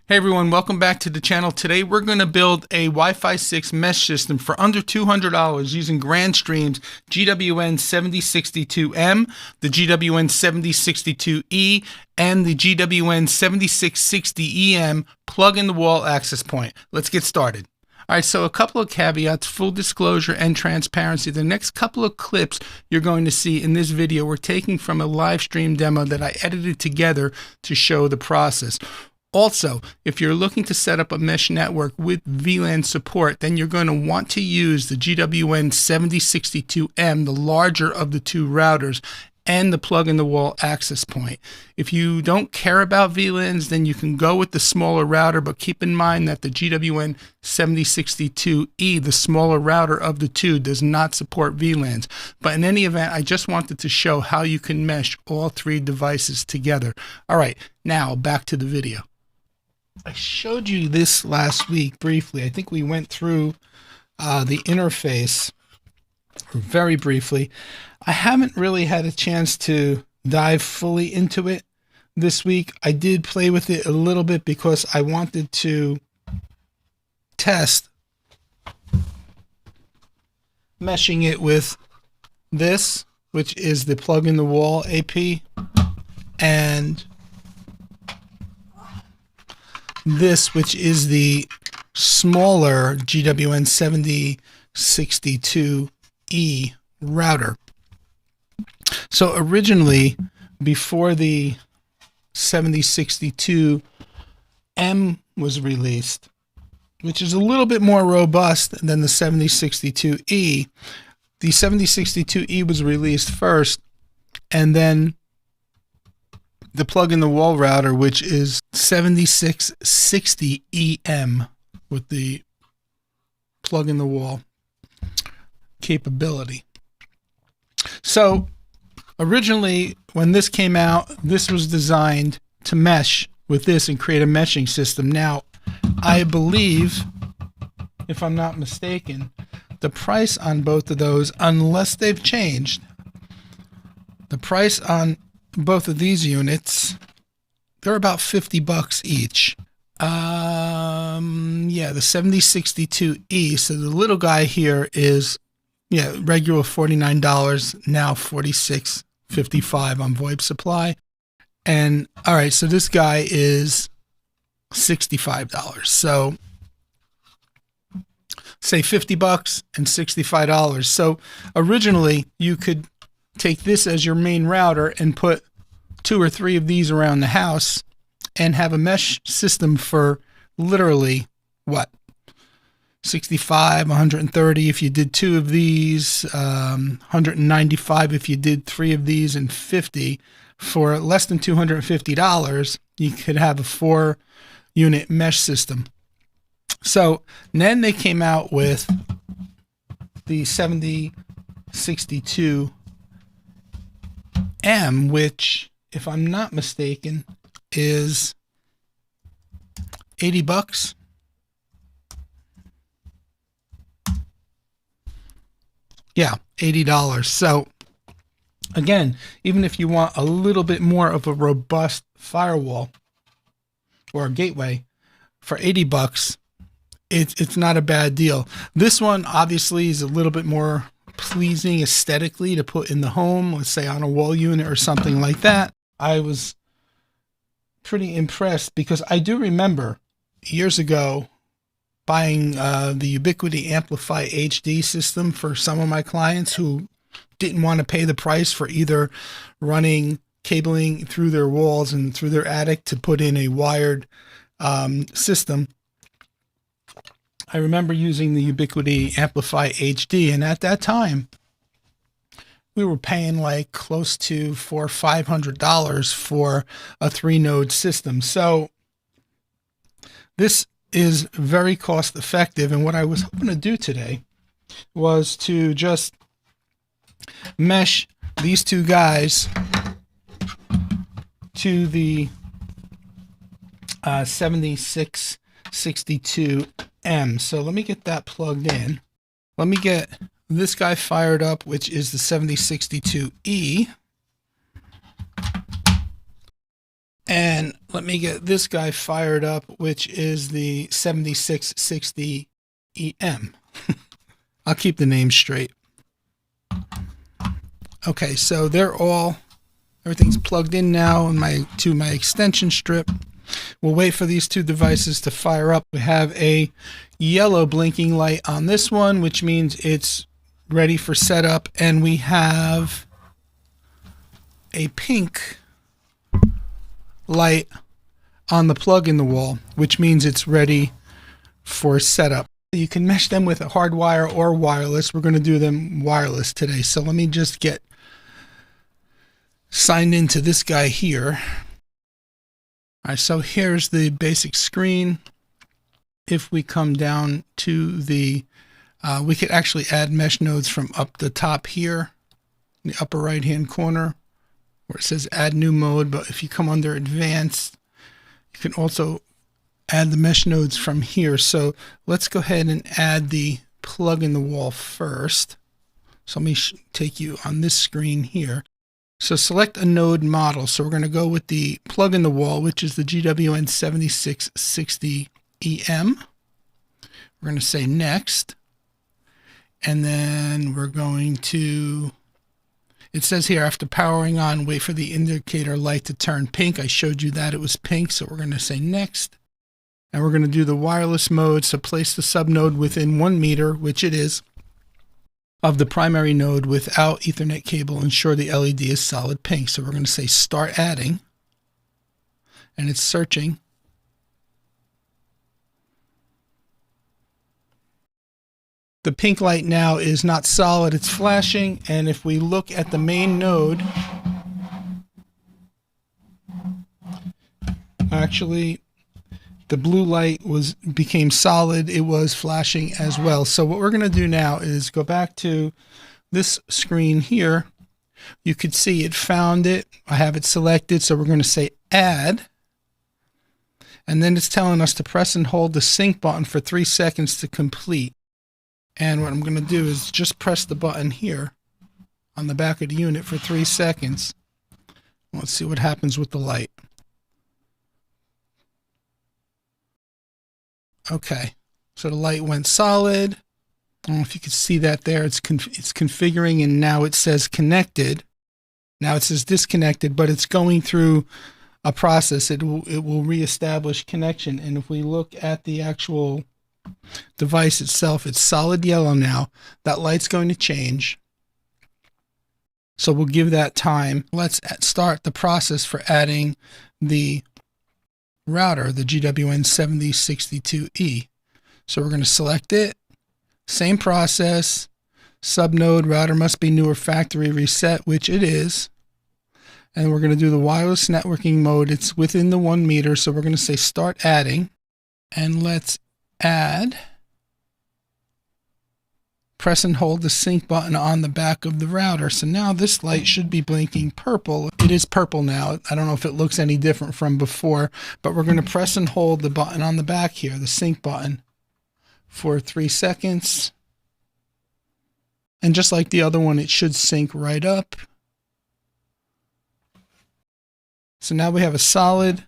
Hey everyone, welcome back to the channel. Today we're going to build a Wi-Fi 6 mesh system for under $200 using Grandstream's GWN 7062M, the GWN 7062E, and the GWN 7660EM plug-in-the-wall access point. Let's get started. All right, so a couple of caveats, full disclosure and transparency. The next couple of clips you're going to see in this video we're taking from a live stream demo that I edited together to show the process. Also, if you're looking to set up a mesh network with VLAN support, then you're going to want to use the GWN 7062M, the larger of the two routers, and the plug-in-the-wall access point. If you don't care about VLANs, then you can go with the smaller router, but keep in mind that the GWN 7062E, the smaller router of the two, does not support VLANs. But in any event, I just wanted to show how you can mesh all three devices together. All right, now back to the video. I showed you this last week briefly. I think we went through the interface very briefly. I haven't really had a chance to dive fully into it this week. I did play with it a little bit because I wanted to test meshing it with this, which is the plug-in-the-wall AP, and this, which is the smaller GWN 7062E router. So originally, before the 7062M was released, which is a little bit more robust than the 7062E, the 7062E was released first, and then the plug-in-the-wall router, which is 7660EM with the plug-in-the-wall capability. So originally, when this came out, this was designed to mesh with this and create a meshing system. Now, I believe, if I'm not mistaken, the price on both of those, unless they've changed, the price on both of these units, they're about $50 each. Yeah, the 7062E. So the little guy here is, regular $49, now $46.55 on VoIP supply. And all right, so this guy is $65. So say $50 and $65. So originally you could take this as your main router and put 2 or 3 of these around the house and have a mesh system for literally what? 65, 130 if you did 2 of these, 195 if you did 3 of these, and 50 for less than $250. You could have a 4-unit mesh system. So then they came out with the 7062M, which, if I'm not mistaken, is $80. Yeah, $80. So again, even if you want a little bit more of a robust firewall or a gateway for $80, it's not a bad deal. This one obviously is a little bit more pleasing aesthetically to put in the home, let's say on a wall unit or something like that. I was pretty impressed because I do remember years ago buying the Ubiquiti Amplify HD system for some of my clients who didn't want to pay the price for either running cabling through their walls and through their attic to put in a wired system. I remember using the Ubiquiti Amplify HD, and at that time we were paying like close to $400 or $500 for a 3-node system. So this is very cost effective, and what I was hoping to do today was to just mesh these two guys to the 7662M. So let me get that plugged in. Let me get this guy fired up, which is the 7062E. And Let me get this guy fired up, which is the 7660EM. I'll keep the name straight. Okay, so everything's plugged in now to my extension strip. We'll wait for these two devices to fire up. We have a yellow blinking light on this one, which means it's ready for setup, and we have a pink light on the plug in the wall, which means it's ready for setup. You can mesh them with a hard wire or wireless. We're going to do them wireless today. So let me just get signed into this guy here. All right, so here's the basic screen. If we come down to the, we could actually add mesh nodes from up the top here, in the upper right hand corner, where it says add new mode. But if you come under advanced, you can also add the mesh nodes from here. So let's go ahead and add the plug in the wall first. So let me take you on this screen here. So select a node model. So we're going to go with the plug in the wall, which is the GWN 7660EM. We're going to say next. And then we're going to, it says here, after powering on, wait for the indicator light to turn pink. I showed you that it was pink, so we're going to say next. And we're going to do the wireless mode. So place the subnode within 1 meter, which it is, of the primary node without Ethernet cable. Ensure the LED is solid pink. So we're going to say start adding. And it's searching. The pink light now is not solid, it's flashing. And if we look at the main node, actually the blue light became solid. It was flashing as well. So what we're going to do now is go back to this screen here. You could see it found it. I have it selected. So we're going to say add. And then it's telling us to press and hold the sync button for 3 seconds to complete. And what I'm going to do is just press the button here on the back of the unit for 3 seconds. Let's see what happens with the light. Okay, so the light went solid. I don't know if you can see that there. It's configuring, and now it says connected. Now it says disconnected, but it's going through a process. It will reestablish connection. And if we look at the actual device itself, it's solid yellow now. That light's going to change. So we'll give that time. Let's start the process for adding the router, the GWN 7062E. So we're going to select it. Same process. Subnode router must be new or factory reset, which it is. And we're going to do the wireless networking mode. It's within the 1 meter. So we're going to say start adding. And let's add. Press and hold the sync button on the back of the router. So now this light should be blinking purple. It is purple now. I don't know if it looks any different from before, but we're going to press and hold the button on the back here, the sync button, for 3 seconds. And just like the other one, it should sync right up. So now we have a solid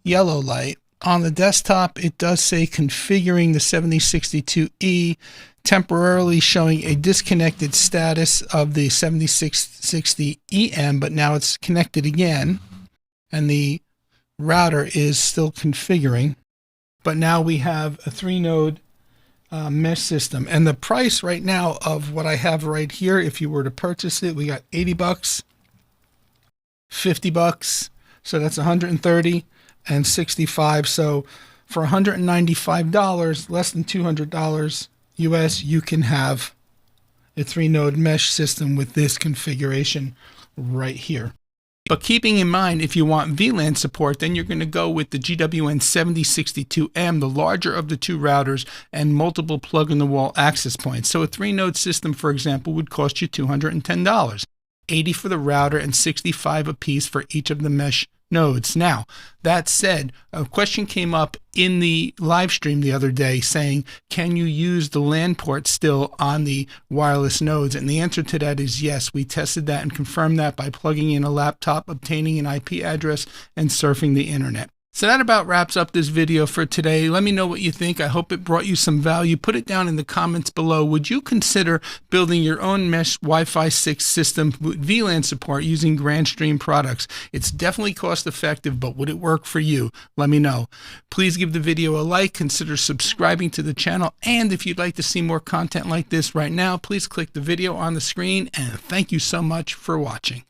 yellow light. On the desktop, it does say configuring the 7062E, temporarily showing a disconnected status of the 7660EM, but now it's connected again, and the router is still configuring. But now we have a 3-node mesh system, and the price right now of what I have right here, if you were to purchase it, we got $80, $50, so that's $130. And $65. So for $195, less than $200 US, you can have a 3-node mesh system with this configuration right here. But keeping in mind, if you want VLAN support, then you're going to go with the GWN 7062M, the larger of the 2 routers, and multiple plug-in-the-wall access points. So a 3-node system, for example, would cost you $210. $80 for the router and $65 a piece for each of the mesh nodes. Now, that said, a question came up in the live stream the other day saying, can you use the LAN port still on the wireless nodes? And the answer to that is yes. We tested that and confirmed that by plugging in a laptop, obtaining an IP address, and surfing the internet. So that about wraps up this video for today. Let me know what you think. I hope it brought you some value. Put it down in the comments below. Would you consider building your own mesh Wi-Fi 6 system with VLAN support using Grandstream products? It's definitely cost effective, but would it work for you? Let me know. Please give the video a like, consider subscribing to the channel, and if you'd like to see more content like this right now, please click the video on the screen, and thank you so much for watching.